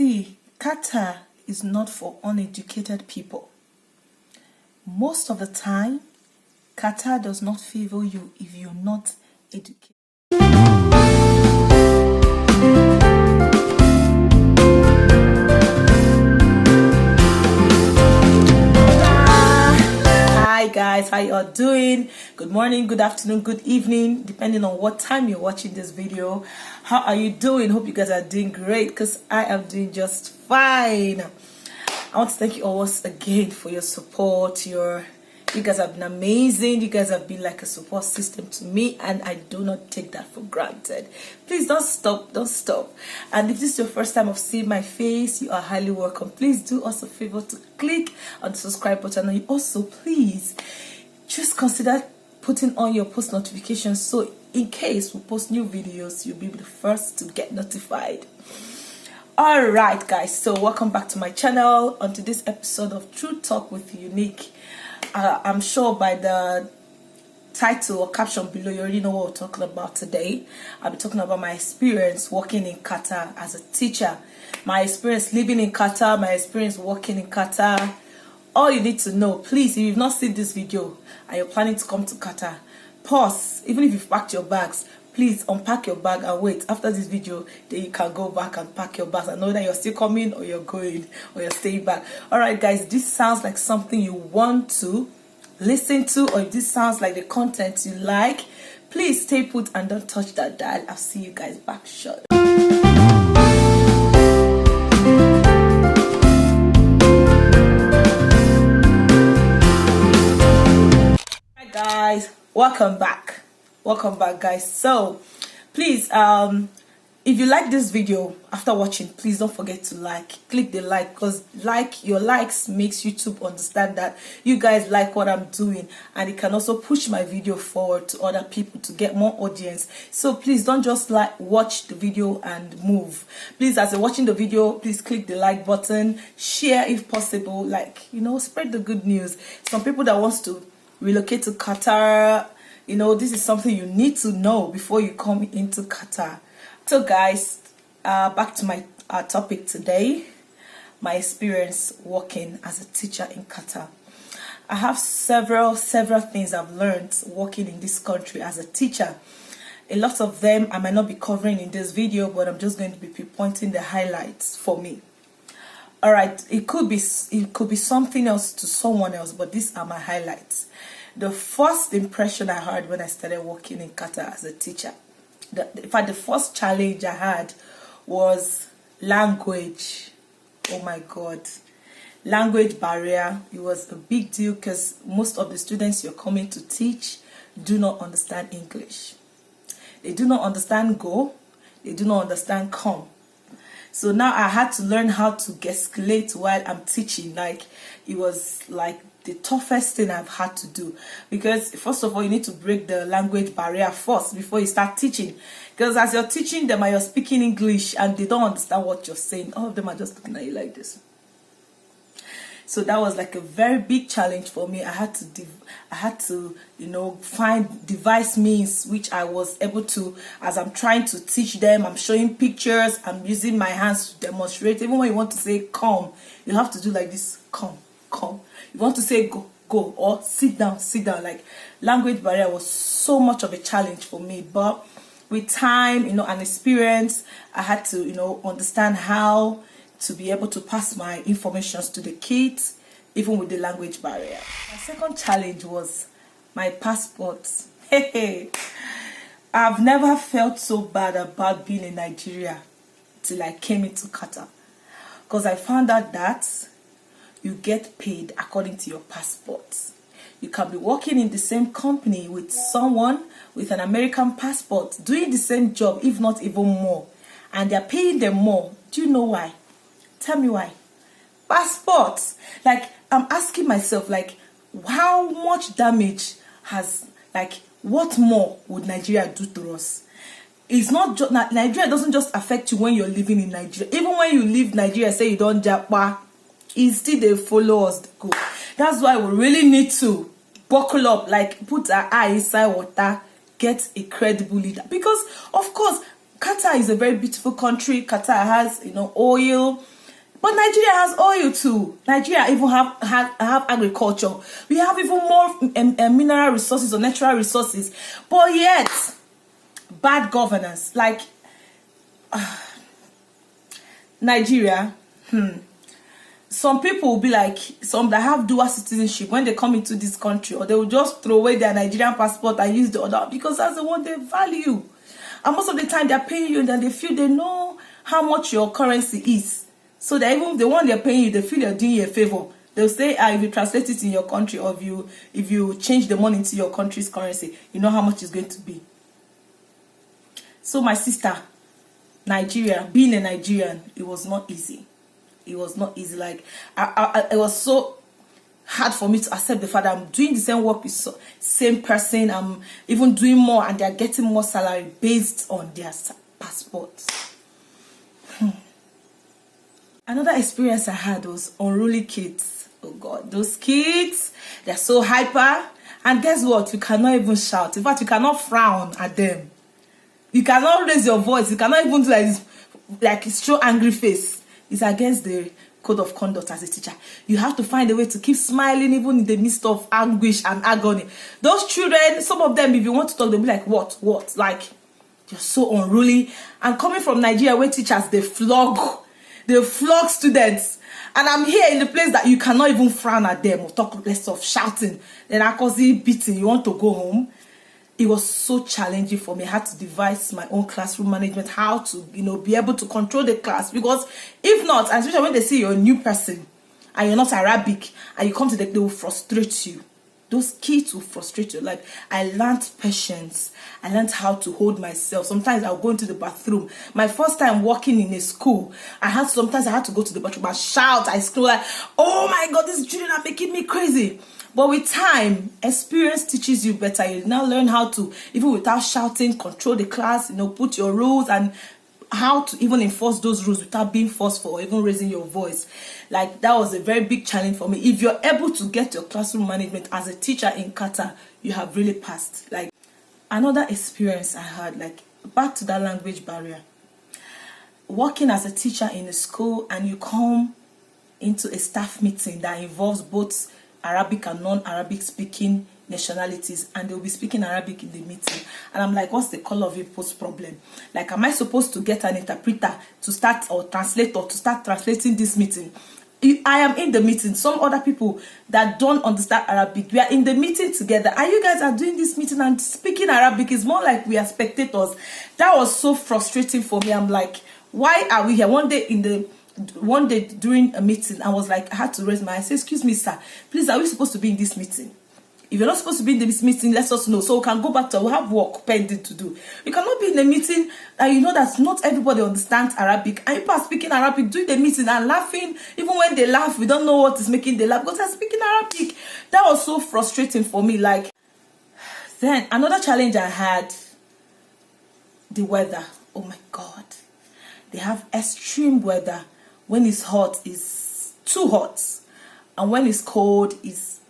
See, Qatar is not for uneducated people. Most of the time, Qatar does not favor you if you're not educated. Hi guys, how you all doing? Good morning, good afternoon, good evening, depending on what time you're watching this video. How are you doing? Hope you guys are doing great, because I am doing just fine. I want to thank you all once again for your support. You guys have been amazing. You guys have been like a support system to me, and I do not take that for granted. Please don't stop. And if this is your first time of seeing my face, you are highly welcome. Please do us a favor to click on the subscribe button, and also please just consider putting on your post notifications, so in case we post new videos, you'll be the first to get notified. All right guys, so welcome back to my channel. On to this episode of True Talk with Unique. I'm sure by the title or caption below you already know what we're talking about today. I'll be talking about my experience working in Qatar as a teacher, my experience living in Qatar, my experience working in Qatar. All you need to know, please, if you've not seen this video and you're planning to come to Qatar, pause. Even if you've packed your bags, please unpack your bag and wait. After this video, then you can go back and pack your bags and know that you're still coming, or you're going, or you're staying back. All right guys, this sounds like something you want to listen to, or if this sounds like the content you like, please stay put and don't touch that dial. I'll see you guys back shortly. Hi guys, welcome back guys. So please, if you like this video after watching, please don't forget to click the like, because your likes makes YouTube understand that you guys like what I'm doing, and it can also push my video forward to other people to get more audience. So please don't just watch the video and move. Please, as you're watching the video, please click the like button, share if possible, spread the good news. Some people that wants to relocate to Qatar, this is something you need to know before you come into Qatar. So guys, back to my topic today, my experience working as a teacher in Qatar. I have several things I've learned working in this country as a teacher. A lot of them I might not be covering in this video, but I'm just going to be pinpointing the highlights for me. All right, it could be something else to someone else, but these are my highlights. The first impression I had when I started working in Qatar as a teacher, in fact, the first challenge I had was language. Oh my God. Language barrier. It was a big deal because most of the students you're coming to teach do not understand English. They do not understand go. They do not understand come. So now I had to learn how to gesticulate while I'm teaching. It was the toughest thing I've had to do, because first of all, you need to break the language barrier first before you start teaching, because as you're teaching them and you're speaking English and they don't understand what you're saying, all of them are just looking at you like this. So that was a very big challenge for me. I had to find device means which I was able to, as I'm trying to teach them, I'm showing pictures, I'm using my hands to demonstrate. Even when you want to say come, you have to do like this, come. You want to say go, or sit down. Language barrier was so much of a challenge for me, but with time, and experience, I had to, understand how to be able to pass my information to the kids, even with the language barrier. My second challenge was my passport. I've never felt so bad about being in Nigeria till I came into Qatar, because I found out that you get paid according to your passport. You can be working in the same company with someone with an American passport, doing the same job, if not even more, and they're paying them more. Do you know why? Tell me why. Passports. I'm asking myself, how much damage has, what more would Nigeria do to us? It's not just, Nigeria doesn't just affect you when you're living in Nigeria. Even when you leave Nigeria, say you don't japa, it's still they follow us. Go. That's why we really need to buckle up, put our eye inside water, get a credible leader. Because of course, Qatar is a very beautiful country. Qatar has, oil. But Nigeria has oil too. Nigeria even have agriculture. We have even more mineral resources or natural resources. But yet, bad governance. Like, Nigeria, some people will be like, some that have dual citizenship, when they come into this country, or they will just throw away their Nigerian passport and use the other, because that's the one they value. And most of the time, they're paying you, and then they feel they know how much your currency is. So that even the one they're paying you, they feel they're doing you a favor. They'll say, if you translate it in your country, or if you change the money into your country's currency, you know how much it's going to be. So my sister, Nigeria, being a Nigerian, it was not easy. It was not easy. Like, it was so hard for me to accept the fact that I'm doing the same work with same person. I'm even doing more, and they're getting more salary based on their passports. Another experience I had was unruly kids. Oh God, those kids, they're so hyper. And guess what? You cannot even shout. In fact, you cannot frown at them. You cannot raise your voice. You cannot even do like show angry face. It's against the code of conduct as a teacher. You have to find a way to keep smiling even in the midst of anguish and agony. Those children, some of them, if you want to talk, they'll be like, what? Like, you're so unruly. And coming from Nigeria, where teachers, they flog students, and I'm here in the place that you cannot even frown at them or talk less of shouting. Then I cause it beating. You want to go home. It was so challenging for me. I had to devise my own classroom management, how to be able to control the class, because if not, and especially when they see you're a new person and you're not Arabic and you come to they will frustrate you. Those kids will frustrate you. Like, I learned patience. I learned how to hold myself. Sometimes I'll go into the bathroom. My first time working in a school, sometimes I had to go to the bathroom and shout. I scream like, oh my God, these children are making me crazy. But with time, experience teaches you better. You now learn how to, even without shouting, control the class, put your rules, and how to even enforce those rules without being forceful or even raising your voice. Like, that was a very big challenge for me. If you're able to get your classroom management as a teacher in Qatar, you have really passed. Like, another experience I had, like, back to that language barrier. Working as a teacher in a school, and you come into a staff meeting that involves both Arabic and non-Arabic speaking nationalities, and they'll be speaking Arabic in the meeting, and I'm like, what's the color of people's problem? Like, am I supposed to get an interpreter to start, or translator to start translating this meeting? I am in the meeting. Some other people that don't understand Arabic, we are in the meeting together, and you guys are doing this meeting and speaking Arabic. Is more like we are spectators. That was so frustrating for me. I'm like, why are we here? One day during a meeting, I was like, I had to raise my eyes. I said, excuse me, sir, please, are we supposed to be in this meeting? If you're not supposed to be in this meeting, let us know, so we can go back to, we have work pending to do. We cannot be in a meeting and you know that not everybody understands Arabic, and people are speaking Arabic, doing the meeting and laughing. Even when they laugh, we don't know what is making them laugh because they're speaking Arabic. That was so frustrating for me. Like, then another challenge I had, the weather. Oh my God, they have extreme weather. When it's hot, it's too hot, and when it's cold, it's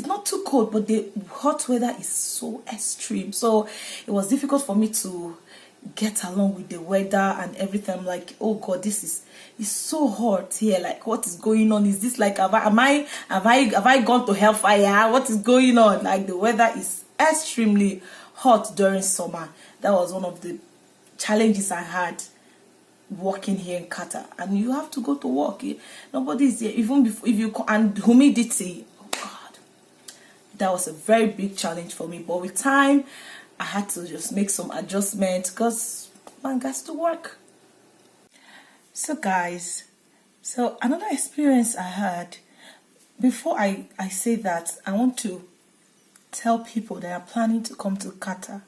not too cold, but the hot weather is so extreme. So it was difficult for me to get along with the weather and everything. I'm like, oh God, it's so hot here. Like, what is going on? Is this like, have I gone to hellfire? What is going on? Like, the weather is extremely hot during summer. That was one of the challenges I had working here in Qatar. And you have to go to work. Nobody is there. Even before, and humidity. That was a very big challenge for me, but with time I had to just make some adjustments because man gets to work. So guys, another experience I had, before I say that, I want to tell people that are planning to come to Qatar.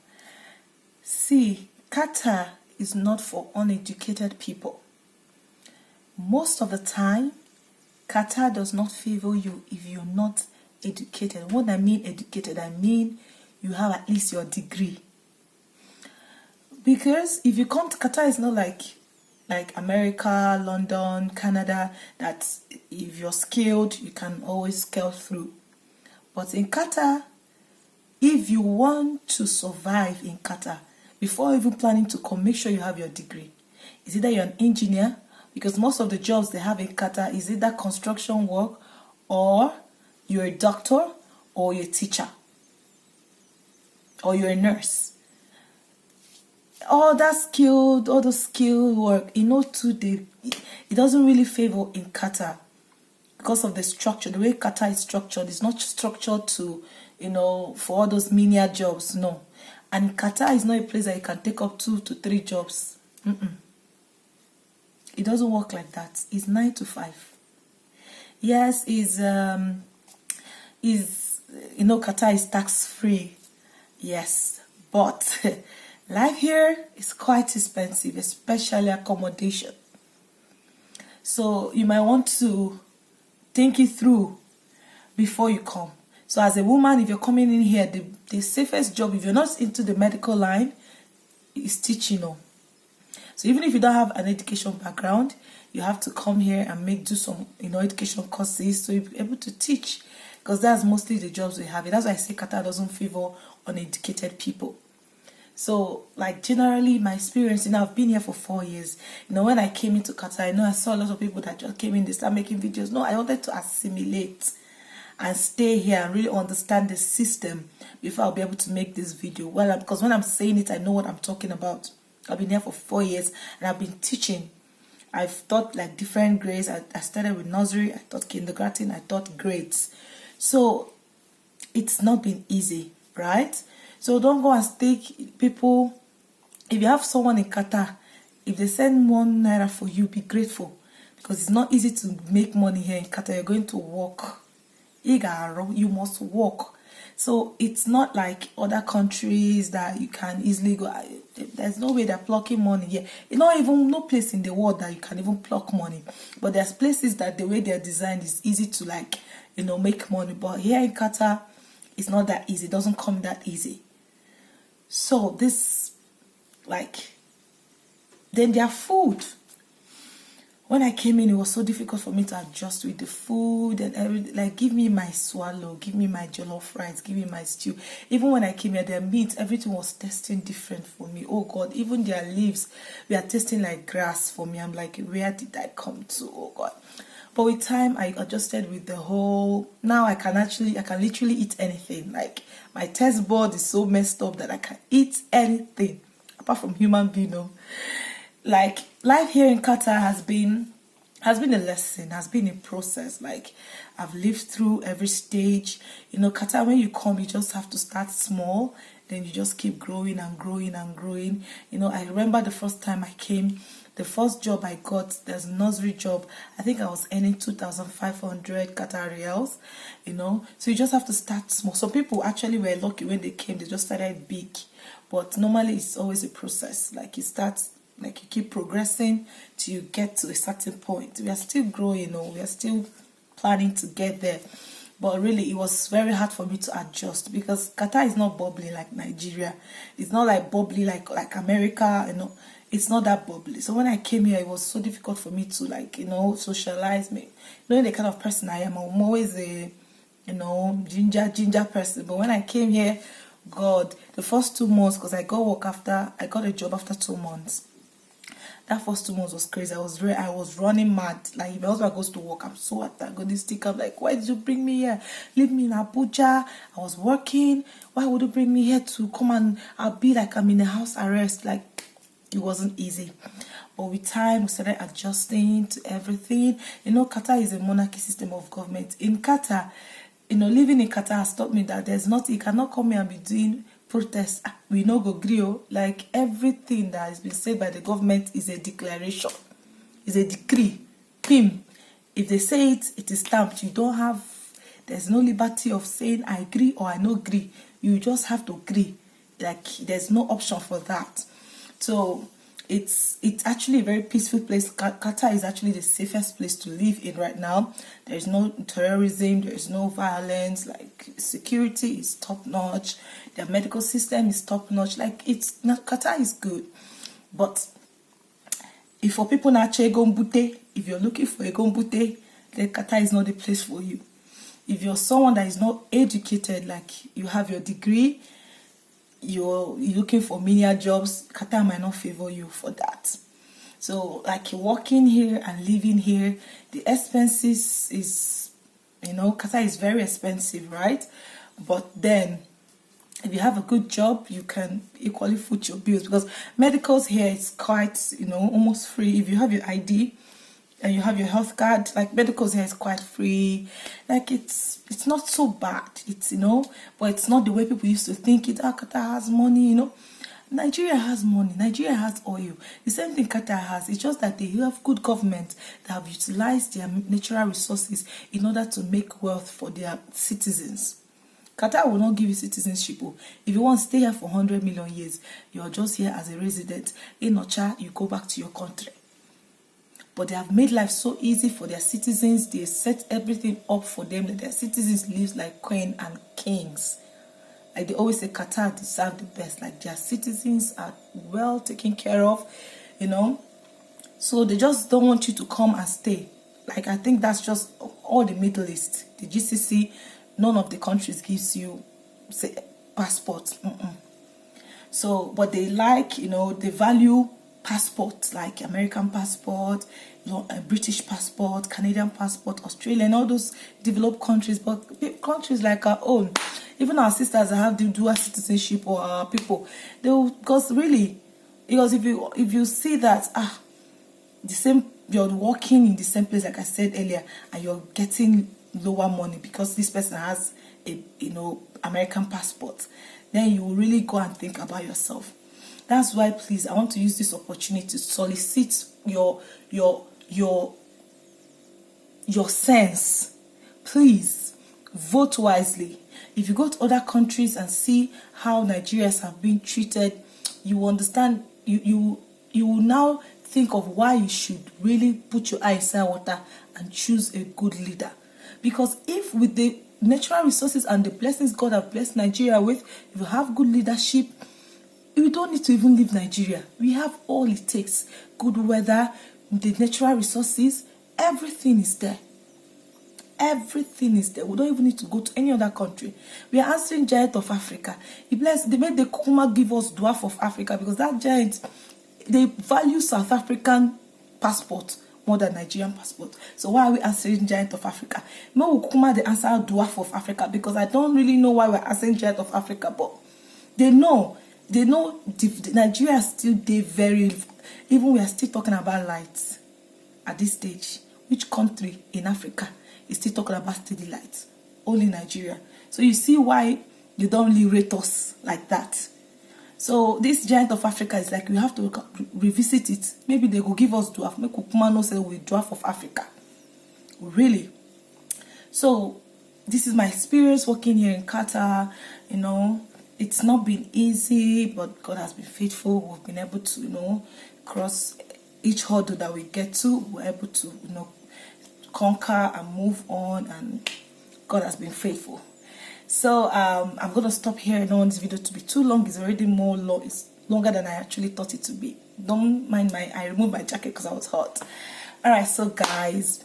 See, Qatar is not for uneducated people. Most of the time, Qatar does not favor you if you're not educated. What I mean educated, I mean you have at least your degree. Because if you come to Qatar, it's not like America, London, Canada, that if you're skilled, you can always scale through. But in Qatar, if you want to survive in Qatar, before even planning to come, make sure you have your degree. Is either you're an engineer, because most of the jobs they have in Qatar is either construction work, or you're a doctor, or you're a teacher, or you're a nurse. All those skilled work, today, it doesn't really favor in Qatar because of the structure. The way Qatar is structured, it's not structured to, for all those menial jobs, no. And Qatar is not a place that you can take up 2 to 3 jobs. It doesn't work like that. It's 9 to 5. Yes, Qatar is tax-free. Yes, but life here is quite expensive, especially accommodation. So you might want to think it through before you come. So as a woman, if you're coming in here, the safest job, if you're not into the medical line, is teaching. So even if you don't have an education background, you have to come here and do some education courses so you'll be able to teach, because that's mostly the jobs we have. That's why I say Qatar doesn't favor uneducated people. So, like, generally, my experience, I've been here for 4 years. When I came into Qatar, I saw a lot of people that just came in, they start making videos. No, I wanted to assimilate and stay here and really understand the system before I'll be able to make this video. Well, because when I'm saying it, I know what I'm talking about. I've been here for 4 years and I've been teaching. I've taught like different grades. I started with nursery, I taught kindergarten, I taught grades. So, it's not been easy, right? So don't go and take people. If you have someone in Qatar, if they send 1 naira for you, be grateful. Because it's not easy to make money here in Qatar. You're going to work. You must work. So it's not like other countries that you can easily go. There's no way they're plucking money here. It's not even no place in the world that you can even pluck money. But there's places that the way they're designed is easy to make money. But here in Qatar, it's not that easy. It doesn't come that easy. So this, then their food. When I came in, it was so difficult for me to adjust with the food and everything. Like, give me my swallow, give me my jollof rice, give me my stew. Even when I came here, their meat, everything was tasting different for me. Oh God, even their leaves, they are tasting like grass for me. I'm like, where did I come to? Oh God. But with time, I adjusted with the whole. Now I can literally eat anything. Like, my taste bud is so messed up that I can eat anything apart from human being. Like, life here in Qatar has been a lesson, has been a process. Like, I've lived through every stage. Qatar, when you come, you just have to start small, then you just keep growing and growing and growing. I remember the first time I came, the first job I got, there's a nursery job. I think I was earning 2,500 Qatar reals, So you just have to start small. Some people actually were lucky when they came, they just started big. But normally it's always a process. Like, you keep progressing till you get to a certain point. We are still growing, we are still planning to get there. But really, it was very hard for me to adjust because Qatar is not bubbly like Nigeria. It's not like bubbly like America, It's not that bubbly. So when I came here, it was so difficult for me to socialize. Me, knowing the kind of person I am, I'm always a, ginger person. But when I came here, God, the first 2 months, because I got a job after 2 months. That first 2 months was crazy. I was running mad. Like, my husband goes to work, I'm so antagonistic. I'm like, why did you bring me here? Leave me in Abuja. I was working. Why would you bring me here to come and I'll be like I'm in a house arrest? Like, it wasn't easy. But with time, we started adjusting to everything. Qatar is a monarchy system of government. In Qatar, living in Qatar has taught me that you cannot come here and be doing protests. We no go grill. Like, everything that has been said by the government is a declaration, is a decree. Pim. If they say it, it is stamped. There's no liberty of saying I agree or I no agree. You just have to agree. Like, there's no option for that. So it's actually a very peaceful place. Qatar is actually the safest place to live in right now. There's no terrorism, there's no violence. Like, security is top notch. Their medical system is top notch. Like, Qatar is good. But if for people not if you're looking for a gombute, then Qatar is not the place for you. If you're someone that is not educated, like you have your degree, you're looking for menial jobs, Qatar might not favor you for that. So like working here and living here, the expenses is, Qatar is very expensive, right? But then if you have a good job, you can equally foot your bills, because medicals here is quite, almost free. If you have your ID and you have your health card, like medicals here is quite free. Like it's not so bad. It's, but it's not the way people used to think it. Qatar has money, Nigeria has money. Nigeria has oil. The same thing Qatar has. It's just that they have good government that have utilized their natural resources in order to make wealth for their citizens. Qatar will not give you citizenship. If you want to stay here for 100 million years, you're just here as a resident. In Ocha, you go back to your country. But they have made life so easy for their citizens. They set everything up for them. That their citizens live like queen and kings. Like they always say, Qatar deserve the best. Like their citizens are well taken care of, So they just don't want you to come and stay. Like I think that's just all the Middle East. The GCC, none of the countries gives you, say, passports. So, but they like, they value passports, like American passport, a British passport, Canadian passport, Australian, all those developed countries. But countries like our own, even our sisters that have the dual citizenship, or our people, because if you see that the same, you're working in the same place, like I said earlier, and you're getting lower money because this person has a American passport, then you will really go and think about yourself. That's why, please, I want to use this opportunity to solicit your sense. Please vote wisely. If you go to other countries and see how Nigerians have been treated, you will understand. You will now think of why you should really put your eye inside water and choose a good leader. Because if with the natural resources and the blessings God have blessed Nigeria with, if you have good leadership, you don't need to even leave Nigeria. We have all it takes. Good weather, the natural resources, everything is there. Everything is there. We don't even need to go to any other country. We are answering giant of Africa. They made the Kuma give us dwarf of Africa, because that giant, they value South African passport more than Nigerian passport. So why are we answering giant of Africa? No, Kuma they answer dwarf of Africa, because I don't really know why we're answering giant of Africa, but they know Nigeria is still there very, even we are still talking about lights at this stage. Which country in Africa is still talking about steady lights? Only Nigeria. So you see why they don't really rate us like that. So this giant of Africa is like, we have to revisit it. Maybe they will give us dwarf. Make Ukuma no say we dwarf of Africa. Really. So this is my experience working here in Qatar. It's not been easy, but God has been faithful. We've been able to, cross each hurdle that we get to. We're able to, conquer and move on, and God has been faithful. So I'm gonna stop here. I don't want this video to be too long. It's already it's longer than I actually thought it to be. Don't mind I removed my jacket because I was hot. All right, so guys,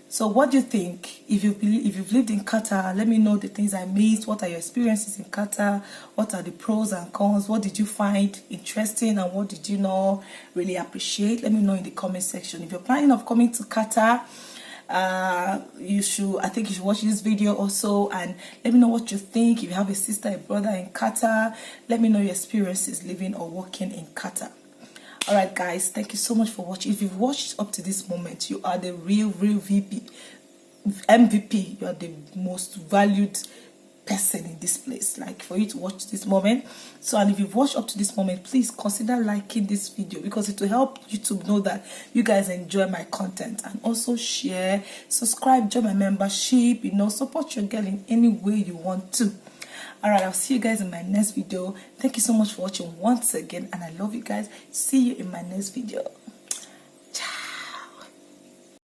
so what do you think? If you've lived in Qatar, let me know the things I missed. What are your experiences in Qatar? What are the pros and cons? What did you find interesting, and what did you not really appreciate? Let me know in the comment section. If you're planning on coming to Qatar, I think you should watch this video also, and let me know what you think. If you have a sister, a brother in Qatar, let me know your experiences living or working in Qatar. All right, guys, thank you so much for watching. If you've watched up to this moment, you are the real MVP. You are the most valued person in this place, like for you to watch this moment. So, and if you've watched up to this moment, please consider liking this video, because it will help YouTube know that you guys enjoy my content. And also share, subscribe, join my membership, support your girl in any way you want to. All right, I'll see you guys in my next video. Thank you so much for watching once again, and I love you guys. See you in my next video.